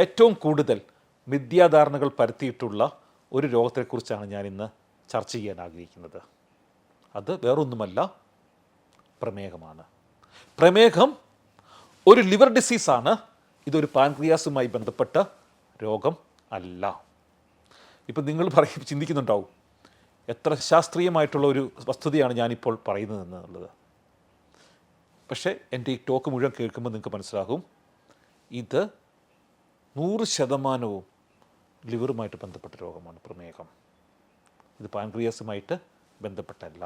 ഏറ്റവും കൂടുതൽ മിഥ്യാധാരണകൾ പരത്തിയിട്ടുള്ള ഒരു രോഗത്തെക്കുറിച്ചാണ് ഞാനിന്ന് ചർച്ച ചെയ്യാൻ ആഗ്രഹിക്കുന്നത്. അത് വേറൊന്നുമല്ല, പ്രമേഹമാണ്. പ്രമേഹം ഒരു ലിവർ ഡിസീസാണ്. ഇതൊരു പാൻക്രിയാസുമായി ബന്ധപ്പെട്ട രോഗം അല്ല. ഇപ്പം നിങ്ങൾ ചിന്തിക്കുന്നുണ്ടാവും, എത്ര ശാസ്ത്രീയമായിട്ടുള്ള ഒരു വസ്തുതയാണ് ഞാനിപ്പോൾ പറയുന്നത് എന്നുള്ളത്. പക്ഷേ എൻ്റെ ഈ ടോക്ക് മുഴുവൻ കേൾക്കുമ്പോൾ നിങ്ങൾക്ക് മനസ്സിലാകും, ഇത് 100% ലിവറുമായിട്ട് ബന്ധപ്പെട്ട രോഗമാണ് പ്രമേഹം. ഇത് പാൻക്രിയാസുമായിട്ട് ബന്ധപ്പെട്ടല്ല.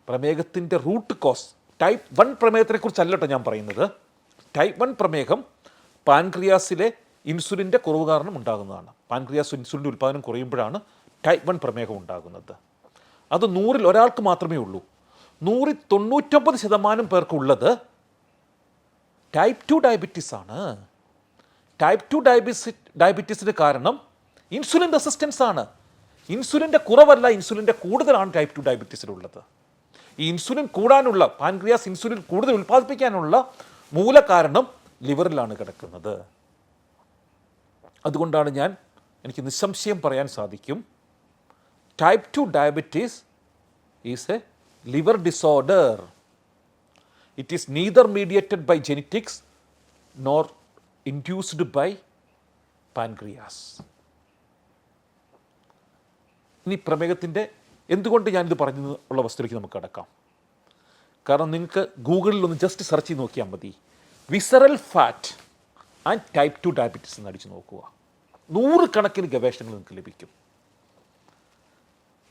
പ്രമേഹത്തിൻ്റെ റൂട്ട് കോസ് ടൈപ്പ് 1 പ്രമേഹത്തിനെക്കുറിച്ചല്ല കേട്ടോ ഞാൻ പറയുന്നത്. ടൈപ്പ് 1 പ്രമേഹം പാൻക്രിയാസിലെ ഇൻസുലിൻ്റെ കുറവ് കാരണം ഉണ്ടാകുന്നതാണ്. പാൻക്രിയാസ് ഇൻസുലിൻ്റെ ഉൽപ്പാദനം കുറയുമ്പോഴാണ് ടൈപ്പ് 1 പ്രമേഹം ഉണ്ടാകുന്നത്. അത് 100-ൽ ഒരാൾക്ക് മാത്രമേ ഉള്ളൂ. 100-ൽ 99% പേർക്കുള്ളത് ടൈപ്പ് 2 ഡയബറ്റീസ് ആണ്. ടൈപ്പ് 2 ഡയബറ്റീസിന് കാരണം ഇൻസുലിൻ റെസിസ്റ്റൻസ് ആണ്. ഇൻസുലിൻ്റെ കുറവല്ല, ഇൻസുലിൻ്റെ കൂടുതലാണ് ടൈപ്പ് 2 ഡയബറ്റീസിലുള്ളത്. ഈ ഇൻസുലിൻ കൂടാനുള്ള, പാൻക്രിയാസ് ഇൻസുലിൻ കൂടുതൽ ഉൽപ്പാദിപ്പിക്കാനുള്ള മൂല കാരണം ലിവറിലാണ് കിടക്കുന്നത്. അതുകൊണ്ടാണ് എനിക്ക് നിസ്സംശയം പറയാൻ സാധിക്കും, type 2 diabetes is A liver disorder. It is neither mediated by genetics nor induced by pancreas. ഇനി പ്രമേഹത്തിൻ്റെ എന്തുകൊണ്ട് ഞാനിത് പറഞ്ഞു ഉള്ള വസ്തുവിലേക്ക് നമുക്ക് കടക്കാം. കാരണം നിങ്ങൾക്ക് ഗൂഗിളിൽ ഒന്ന് ജസ്റ്റ് സെർച്ച് ചെയ്ത് നോക്കിയാൽ മതി, visceral fat and type 2 diabetes എന്ന് അടിച്ച് നോക്കുക. 100 കണക്കിന് ഗവേഷണങ്ങൾ നിങ്ങൾക്ക് ലഭിക്കും.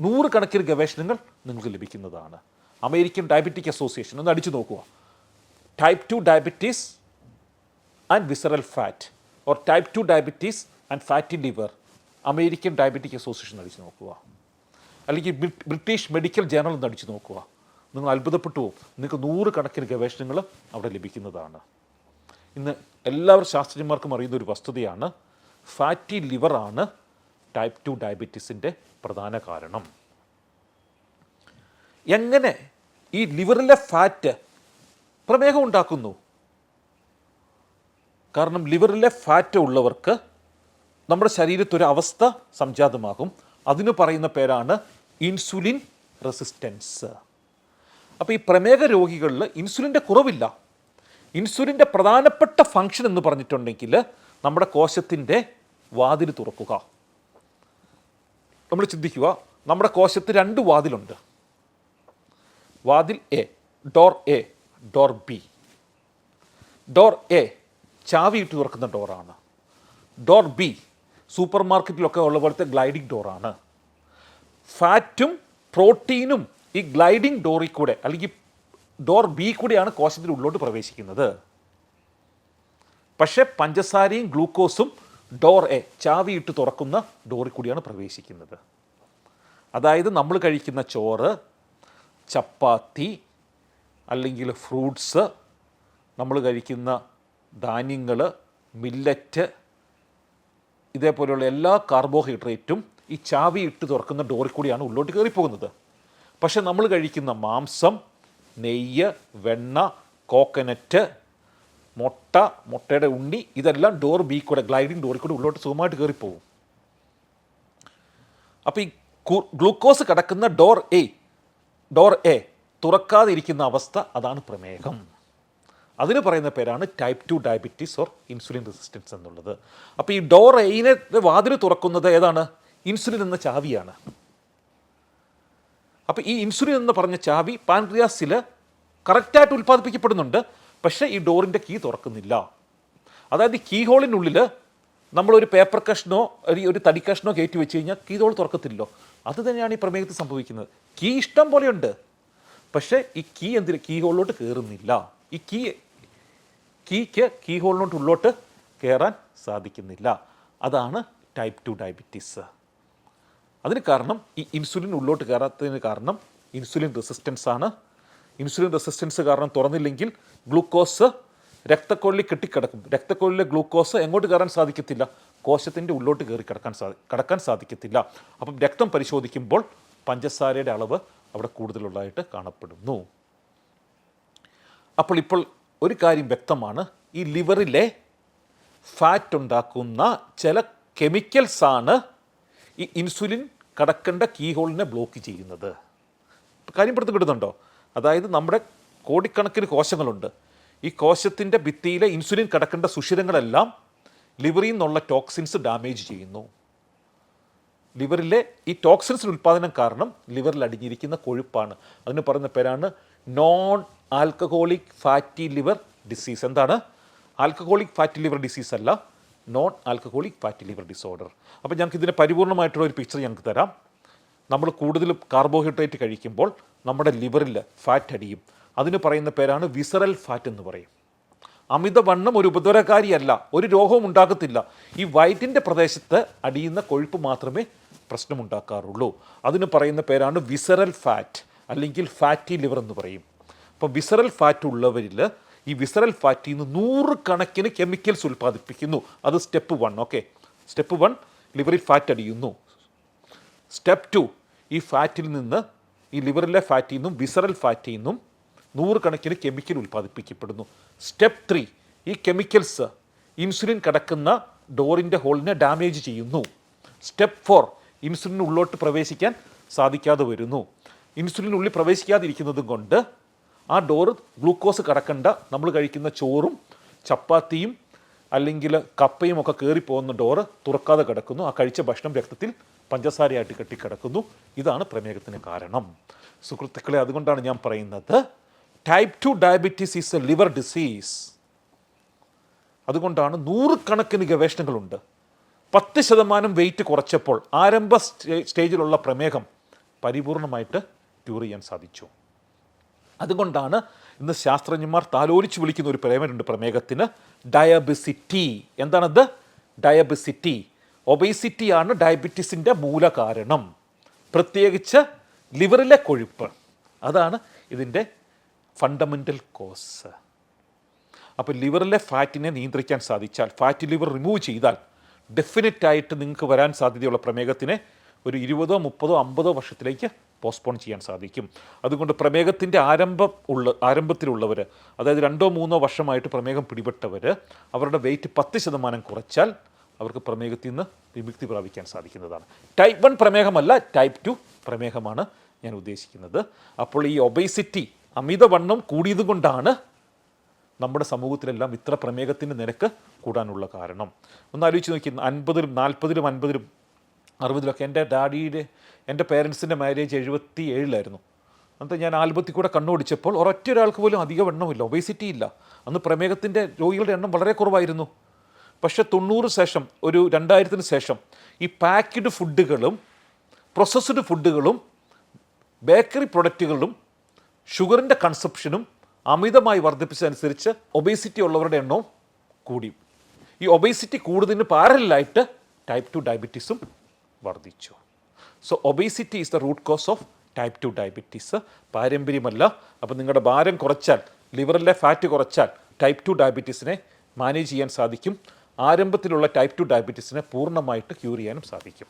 100 കണക്കിന് ഗവേഷണങ്ങൾ നിങ്ങൾക്ക് ലഭിക്കുന്നതാണ്. അമേരിക്കൻ ഡയബറ്റിക് അസോസിയേഷൻ ഒന്ന് അടിച്ചു നോക്കുക, type 2 diabetes and visceral fat or type 2 diabetes and fatty liver, American diabetic association അടിച്ചു നോക്കുക. അല്ലെങ്കിൽ ബ്രിട്ടീഷ് മെഡിക്കൽ ജേർണൽ ഒന്ന് അടിച്ചു നോക്കുക. നിങ്ങൾ അത്ഭുതപ്പെട്ടു പോകും. നിങ്ങൾക്ക് 100 കണക്കിന് ഗവേഷണങ്ങൾ അവിടെ ലഭിക്കുന്നതാണ്. ഇന്ന് എല്ലാവരും ശാസ്ത്രജ്ഞന്മാർക്കും അറിയുന്ന ഒരു വസ്തുതയാണ്, ഫാറ്റി ലിവറാണ് ടൈപ്പ് 2 ഡയബറ്റീസിൻ്റെ പ്രധാന കാരണം. എങ്ങനെ ഈ ലിവറിലെ ഫാറ്റ് പ്രമേഹം ഉണ്ടാക്കുന്നു? കാരണം ലിവറിലെ ഫാറ്റ് ഉള്ളവർക്ക് നമ്മുടെ ശരീരത്തൊരു അവസ്ഥ സംജാതമാകും. അതിന് പറയുന്ന പേരാണ് ഇൻസുലിൻ റെസിസ്റ്റൻസ്. അപ്പോൾ ഈ പ്രമേഹ രോഗികളിൽ ഇൻസുലിൻ്റെ കുറവില്ല. ഇൻസുലിൻ്റെ പ്രധാനപ്പെട്ട ഫങ്ഷൻ എന്ന് പറഞ്ഞിട്ടുണ്ടെങ്കിൽ നമ്മുടെ കോശത്തിൻ്റെ വാതിൽ തുറക്കുക. നമ്മൾ ചിന്തിക്കുക, നമ്മുടെ കോശത്ത് 2 വാതിലുണ്ട്. വാതിൽ A, door A, door B. Door A ചാവിയിട്ട് തുറക്കുന്ന ഡോറാണ്. ഡോർ ബി സൂപ്പർ മാർക്കറ്റിലൊക്കെ ഉള്ള പോലത്തെ ഗ്ലൈഡിംഗ് ഡോറാണ്. ഫാറ്റും പ്രോട്ടീനും ഈ ഗ്ലൈഡിംഗ് ഡോറിൽ കൂടെ അല്ലെങ്കിൽ ഡോർ ബി കൂടെയാണ് കോശത്തിൻ്റെ ഉള്ളിലോട്ട് പ്രവേശിക്കുന്നത്. പക്ഷേ പഞ്ചസാരയും ഗ്ലൂക്കോസും ഡോർ എ ചാവിയിട്ട് തുറക്കുന്ന ഡോറിൽ കൂടിയാണ് പ്രവേശിക്കുന്നത്. അതായത് നമ്മൾ കഴിക്കുന്ന ചോറ്, ചപ്പാത്തി അല്ലെങ്കിൽ ഫ്രൂട്ട്സ്, നമ്മൾ കഴിക്കുന്ന ധാന്യങ്ങൾ, മില്ലറ്റ്, ഇതേപോലെയുള്ള എല്ലാ കാർബോഹൈഡ്രേറ്റും ഈ ചാവിയിട്ട് തുറക്കുന്ന ഡോറിൽ കൂടിയാണ് ഉള്ളോട്ട് കയറിപ്പോകുന്നത്. പക്ഷേ നമ്മൾ കഴിക്കുന്ന മാംസം, നെയ്യ്, വെണ്ണ, കോക്കനറ്റ്, മുട്ടയുടെ ഉണ്ണി, ഇതെല്ലാം ഡോർ ബി കൂടെ ഗ്ലൈഡിംഗ് ഡോറിൽ കൂടെ ഉള്ളോട്ട് സുഖമായിട്ട് കയറിപ്പോകും. അപ്പോൾ ഈ ഗ്ലൂക്കോസ് കിടക്കുന്ന ഡോർ എ തുറക്കാതിരിക്കുന്ന അവസ്ഥ, അതാണ് പ്രമേഹം. അതിന് പറയുന്ന പേരാണ് type 2 diabetes or insulin resistance എന്നുള്ളത്. അപ്പോൾ ഈ ഡോർ എയിനെ വാതിൽ തുറക്കുന്നത് ഏതാണ്? ഇൻസുലിൻ എന്ന ചാവിയാണ്. അപ്പോൾ ഈ ഇൻസുലിൻ എന്ന് പറഞ്ഞ ചാവി പാൻക്രിയാസിൽ കറക്റ്റായിട്ട് ഉൽപ്പാദിപ്പിക്കപ്പെടുന്നുണ്ട്. പക്ഷേ ഈ ഡോറിൻ്റെ കീ തുറക്കുന്നില്ല. അതായത് കീ ഹോളിനുള്ളിൽ നമ്മളൊരു പേപ്പർ കഷ്ണോ ഒരു തടി കഷ്ണോ കയറ്റി വെച്ച് കഴിഞ്ഞാൽ കീ ഹോൾ തുറക്കത്തില്ലോ. അത് തന്നെയാണ് ഈ പ്രമേഹത്തിൽ സംഭവിക്കുന്നത്. കീ ഇഷ്ടം പോലെയുണ്ട്, പക്ഷേ ഈ കീ ഹോളിലോട്ട് കയറുന്നില്ല. ഈ കീക്ക് കീ ഹോളിലോട്ട് ഉള്ളോട്ട് കയറാൻ സാധിക്കുന്നില്ല. അതാണ് ടൈപ്പ് 2 ഡയബറ്റീസ്. അതിന് കാരണം ഈ ഇൻസുലിൻ ഉള്ളോട്ട് കയറാത്തതിന് കാരണം ഇൻസുലിൻ റെസിസ്റ്റൻസ് ആണ്. ഇൻസുലിൻ റെസിസ്റ്റൻസ് കാരണം തുറന്നില്ലെങ്കിൽ ഗ്ലൂക്കോസ് രക്തക്കൊള്ളിൽ കെട്ടിക്കിടക്കും. രക്തക്കൊള്ളിലെ ഗ്ലൂക്കോസ് എങ്ങോട്ട് കയറാൻ സാധിക്കത്തില്ല? കോശത്തിൻ്റെ ഉള്ളോട്ട് കയറി കടക്കാൻ സാധിക്കത്തില്ല. അപ്പം രക്തം പരിശോധിക്കുമ്പോൾ പഞ്ചസാരയുടെ അളവ് അവിടെ കൂടുതലുള്ളതായിട്ട് കാണപ്പെടുന്നു. അപ്പോൾ ഒരു കാര്യം വ്യക്തമാണ്, ഈ ലിവറിലെ ഫാറ്റ് ഉണ്ടാക്കുന്ന ചില കെമിക്കൽസാണ് ഈ ഇൻസുലിൻ കടക്കേണ്ട കീ ഹോളിനെ ബ്ലോക്ക് ചെയ്യുന്നത്. കാര്യം പെടുത്ത് കിട്ടുന്നുണ്ടോ? അതായത് നമ്മുടെ കോടിക്കണക്കിന് കോശങ്ങളുണ്ട്. ഈ കോശത്തിൻ്റെ ഭിത്തിയിലെ ഇൻസുലിൻ കടക്കേണ്ട സുഷിരങ്ങളെല്ലാം ലിവറിൽ നിന്നുള്ള ടോക്സിൻസ് ഡാമേജ് ചെയ്യുന്നു. ലിവറിലെ ഈ ടോക്സിൻസിൻ്റെ ഉൽപ്പാദനം കാരണം ലിവറിൽ അടിഞ്ഞിരിക്കുന്ന കൊഴുപ്പാണ്. അതിന് പറയുന്ന പേരാണ് non alcoholic fatty liver disease. എന്താണ്? ആൽക്കഹോളിക് ഫാറ്റി ലിവർ ഡിസീസ് അല്ല, non alcoholic fatty liver disorder. അപ്പോൾ ഞങ്ങൾക്ക് ഇതിന് പരിപൂർണമായിട്ടുള്ള ഒരു പിക്ചർ ഞങ്ങൾക്ക് തരാം. നമ്മൾ കൂടുതൽ കാർബോഹൈഡ്രേറ്റ് കഴിക്കുമ്പോൾ നമ്മുടെ ലിവറിൽ ഫാറ്റ് അടിയും. അതിന് പറയുന്ന പേരാണ് വിസറൽ ഫാറ്റ് എന്ന് പറയും. അമിതവണ്ണം ഒരു ഉപദ്രവകാരിയല്ല, ഒരു രോഗവും ഉണ്ടാകത്തില്ല. ഈ വയറ്റിൻ്റെ പ്രദേശത്ത് അടിയുന്ന കൊഴുപ്പ് മാത്രമേ പ്രശ്നമുണ്ടാക്കാറുള്ളൂ. അതിന് പറയുന്ന പേരാണ് വിസറൽ ഫാറ്റ് അല്ലെങ്കിൽ ഫാറ്റി ലിവർ എന്ന് പറയും. അപ്പോൾ വിസറൽ ഫാറ്റ് ഉള്ളവരിൽ ഈ വിസറൽ ഫാറ്റിൽ നിന്ന് 100 കണക്കിന് കെമിക്കൽസ് ഉൽപ്പാദിപ്പിക്കുന്നു. അത് സ്റ്റെപ്പ് 1. ഓക്കെ, സ്റ്റെപ്പ് 1 ലിവറിൽ ഫാറ്റ് അടിയുന്നു. സ്റ്റെപ്പ് 2 ഈ ഫാറ്റിൽ നിന്ന്, ഈ ലിവറിലെ ഫാറ്റിൽ നിന്നും വിസറൽ ഫാറ്റിൽ നിന്നും 100 കണക്കിന് കെമിക്കൽ ഉൽപ്പാദിപ്പിക്കപ്പെടുന്നു. സ്റ്റെപ്പ് 3 ഈ കെമിക്കൽസ് ഇൻസുലിൻ കടക്കുന്ന ഡോറിൻ്റെ ഹോളിനെ ഡാമേജ് ചെയ്യുന്നു. സ്റ്റെപ്പ് 4 ഇൻസുലിൻ ഉള്ളോട്ട് പ്രവേശിക്കാൻ സാധിക്കാതെ വരുന്നു. ഇൻസുലിൻ ഉള്ളിൽ പ്രവേശിക്കാതിരിക്കുന്നതും കൊണ്ട് ആ ഡോറ് ഗ്ലൂക്കോസ് കടക്കേണ്ട നമ്മൾ കഴിക്കുന്ന ചോറും ചപ്പാത്തിയും അല്ലെങ്കിൽ കപ്പയും ഒക്കെ കയറിപ്പോകുന്ന ഡോറ് തുറക്കാതെ കിടക്കുന്നു. ആ കഴിച്ച ഭക്ഷണം രക്തത്തിൽ പഞ്ചസാരയായിട്ട് കെട്ടിക്കിടക്കുന്നു. ഇതാണ് പ്രമേഹത്തിന് കാരണം. സുഹൃത്തുക്കളെ, അതുകൊണ്ടാണ് ഞാൻ പറയുന്നത് type 2 diabetes is A liver disease. അതുകൊണ്ടാണ് 100 കണക്കിന് ഗവേഷണങ്ങളുണ്ട്. 10% വെയിറ്റ് കുറച്ചപ്പോൾ ആരംഭ സ്റ്റേജിലുള്ള പ്രമേഹം പരിപൂർണമായിട്ട് ക്യൂർ ചെയ്യാൻ സാധിച്ചു. അതുകൊണ്ടാണ് ഇന്ന് ശാസ്ത്രജ്ഞന്മാർ താലോലിച്ച് വിളിക്കുന്ന ഒരു പ്രമേഹമുണ്ട് പ്രമേഹത്തിന്, ഡയബിസിറ്റി. എന്താണത്? ഡയബിസിറ്റി. ഒബേസിറ്റിയാണ് ഡയബറ്റീസിൻ്റെ മൂലകാരണം, പ്രത്യേകിച്ച് ലിവറിലെ കൊഴുപ്പ്. അതാണ് ഇതിൻ്റെ ഫണ്ടമെൻ്റൽ കോസ്. അപ്പോൾ ലിവറിലെ ഫാറ്റിനെ നിയന്ത്രിക്കാൻ സാധിച്ചാൽ, ഫാറ്റ് ലിവർ റിമൂവ് ചെയ്താൽ ഡെഫിനറ്റായിട്ട് നിങ്ങൾക്ക് വരാൻ സാധ്യതയുള്ള പ്രമേഹത്തിനെ ഒരു 20, 30, 50 വർഷത്തിലേക്ക് പോസ്റ്റ്പോൺ ചെയ്യാൻ സാധിക്കും. അതുകൊണ്ട് പ്രമേഹത്തിൻ്റെ ആരംഭത്തിലുള്ളവർ, അതായത് 2-3 വർഷമായിട്ട് പ്രമേഹം പിടിപെട്ടവർ അവരുടെ വെയിറ്റ് 10% കുറച്ചാൽ അവർക്ക് പ്രമേഹത്തിൽ നിന്ന് വിമുക്തി പ്രാപിക്കാൻ സാധിക്കുന്നതാണ്. ടൈപ്പ് 1 പ്രമേഹമല്ല, ടൈപ്പ് 2 പ്രമേഹമാണ് ഞാൻ ഉദ്ദേശിക്കുന്നത്. അപ്പോൾ ഈ ഒബേസിറ്റി, അമിതവണ്ണം കൂടിയത് കൊണ്ടാണ് നമ്മുടെ സമൂഹത്തിലെല്ലാം ഇത്ര പ്രമേഹത്തിൻ്റെ നിരക്ക് കൂടാനുള്ള കാരണം. ഒന്ന് ആലോചിച്ച് നോക്കി, 50-ലും 40-ലും 50-ലും 60-ലൊക്കെ എൻ്റെ പേരൻസിൻ്റെ മാരേജ് 77-ലായിരുന്നു. അന്നത്തെ ഞാൻ ആൽബത്തിൽ കൂടെ കണ്ണോടിച്ചപ്പോൾ ഒരൊറ്റ ഒരാൾക്ക് പോലും അധിക വണ്ണമില്ല, ഒബേസിറ്റി ഇല്ല. അന്ന് പ്രമേഹത്തിൻ്റെ രോഗികളുടെ എണ്ണം വളരെ കുറവായിരുന്നു. പക്ഷേ 90 ശേഷം, ഒരു 2000-ന് ശേഷം ഈ പാക്ക്ഡ് ഫുഡുകളും പ്രോസസ്ഡ് ഫുഡുകളും ബേക്കറി പ്രൊഡക്റ്റുകളും ഷുഗറിൻ്റെ കൺസപ്ഷനും അമിതമായി വർദ്ധിപ്പിച്ചതനുസരിച്ച് ഒബേസിറ്റി ഉള്ളവരുടെ എണ്ണവും കൂടി. ഈ ഒബേസിറ്റി കൂടുതലിന് പാരലായിട്ട് ടൈപ്പ് 2 ഡയബറ്റീസും വർദ്ധിച്ചു. So obesity is the root cause of type 2 diabetes. പാരമ്പര്യമല്ല. അപ്പോൾ നിങ്ങളുടെ ഭാരം കുറച്ചാൽ, ലിവറിലെ ഫാറ്റ് കുറച്ചാൽ ടൈപ്പ് 2 ഡയബറ്റീസിനെ മാനേജ് ചെയ്യാൻ സാധിക്കും. ആരംഭത്തിലുള്ള ടൈപ്പ് 2 ഡയബറ്റീസിനെ പൂർണ്ണമായിട്ട് ക്യൂർ ചെയ്യാനും സാധിക്കും.